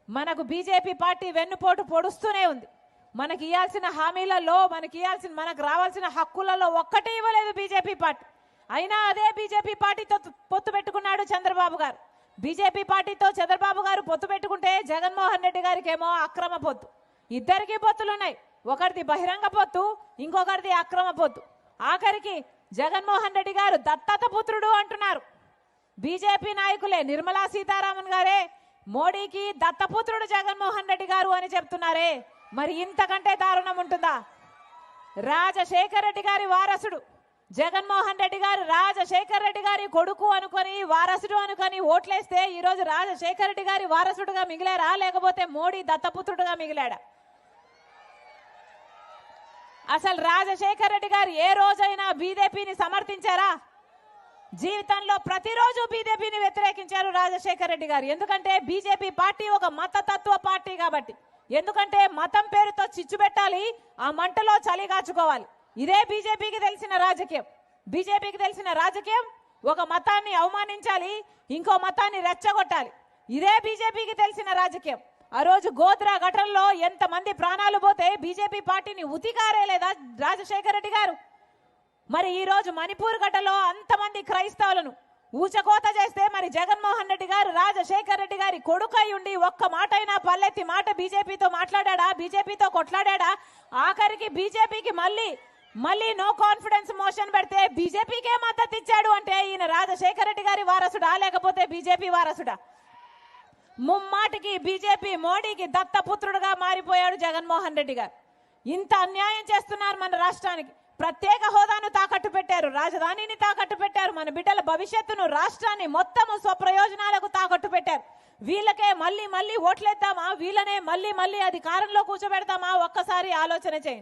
మనకు BJP party వెన్నుపోటు పొడుస్తూనే ఉంది. మనకి ఇవ్వాల్సిన హామీలలో మనకు రావాల్సిన హక్కులలో ఒక్కటే ఇవ్వలేదు బీజేపీ పార్టీ. అయినా అదే బీజేపీ పార్టీతో పొత్తు పెట్టుకున్నాడు చంద్రబాబు గారు. బీజేపీ పార్టీతో చంద్రబాబు గారు పొత్తు పెట్టుకుంటే జగన్మోహన్ రెడ్డి గారికి ఏమో అక్రమ పొత్తు. ఇద్దరికి పొత్తులున్నాయి. ఒకరిది బహిరంగ పొత్తు, ఇంకొకరిది అక్రమ పొత్తు. ఆఖరికి జగన్మోహన్ రెడ్డి గారు దత్తత పుత్రుడు అంటున్నారు. బీజేపీ నాయకులే నిర్మలా సీతారామన్ గారే మోడీకి దత్తపుత్రుడు జగన్మోహన్ రెడ్డి గారు అని చెప్తున్నారే. మరి ఇంతకంటే దారుణం ఉంటుందా? రాజశేఖర్ రెడ్డి గారి వారసుడు జగన్మోహన్ రెడ్డి గారు రాజశేఖర్ రెడ్డి గారి కొడుకు అనుకొని వారసుడు అనుకొని ఓట్లేస్తే ఈరోజు రాజశేఖర్ రెడ్డి గారి వారసుడుగా మిగిలారా, లేకపోతే మోడీ దత్తపుత్రుడుగా మిగిలాడా? అసలు రాజశేఖర్ రెడ్డి గారు ఏ రోజైనా బీజేపీని సమర్థించారా? జీవితంలో ప్రతిరోజు బీజేపీని వ్యతిరేకించారు రాజశేఖర్ రెడ్డి గారు. ఎందుకంటే బీజేపీ పార్టీ ఒక మతతత్వ పార్టీ కాబట్టి. ఎందుకంటే మతం పేరుతో చిచ్చు పెట్టాలి, ఆ మంటలో చలి కాచుకోవాలి. ఇదే బీజేపీకి తెలిసిన రాజకీయం. బీజేపీకి తెలిసిన రాజకీయం ఒక మతాన్ని అవమానించాలి, ఇంకో మతాన్ని రెచ్చగొట్టాలి. ఇదే బీజేపీకి తెలిసిన రాజకీయం. ఆ రోజు గోద్రా ఘటనలో ఎంతమంది ప్రాణాలు పోతే బీజేపీ పార్టీని ఉతికారేలేదా రాజశేఖర్ రెడ్డి గారు? మరి ఈ రోజు మణిపూర్ ఘటనలో అంతమంది క్రైస్తవులను ఊచకోత చేస్తే మరి జగన్మోహన్ రెడ్డి గారు రాజశేఖర్ రెడ్డి గారి కొడుకై ఉండి ఒక్క మాట అయినా పల్లెత్తి మాట బీజేపీతో మాట్లాడా? బీజేపీతో కొట్లాడా? ఆఖరికి బీజేపీకి మళ్ళీ నో కాన్ఫిడెన్స్ మోషన్ పెడితే బీజేపీకే మద్దతు ఇచ్చాడు అంటే ఈయన రాజశేఖర్ రెడ్డి గారి వారసుడా, లేకపోతే బీజేపీ వారసుడా? ముమ్మాటికి బీజేపీ మోడీకి దత్తపుత్రుడుగా మారిపోయాడు జగన్మోహన్ రెడ్డి గారు. ఇంత అన్యాయం చేస్తున్నారు మన రాష్ట్రానికి. ప్రత్యేక హోదాను తాకట్టు పెట్టారు, రాజధానిని తాకట్టు పెట్టారు, మన బిడ్డల భవిష్యత్తును రాష్ట్రాన్ని మొత్తము స్వప్రయోజనాలకు తాకట్టు పెట్టారు. వీళ్ళకే మళ్ళీ ఓట్లేద్దామా? వీళ్ళనే మళ్ళీ అధికారంలో కూర్చోబెడతామా? ఒక్కసారి ఆలోచన చేయండి.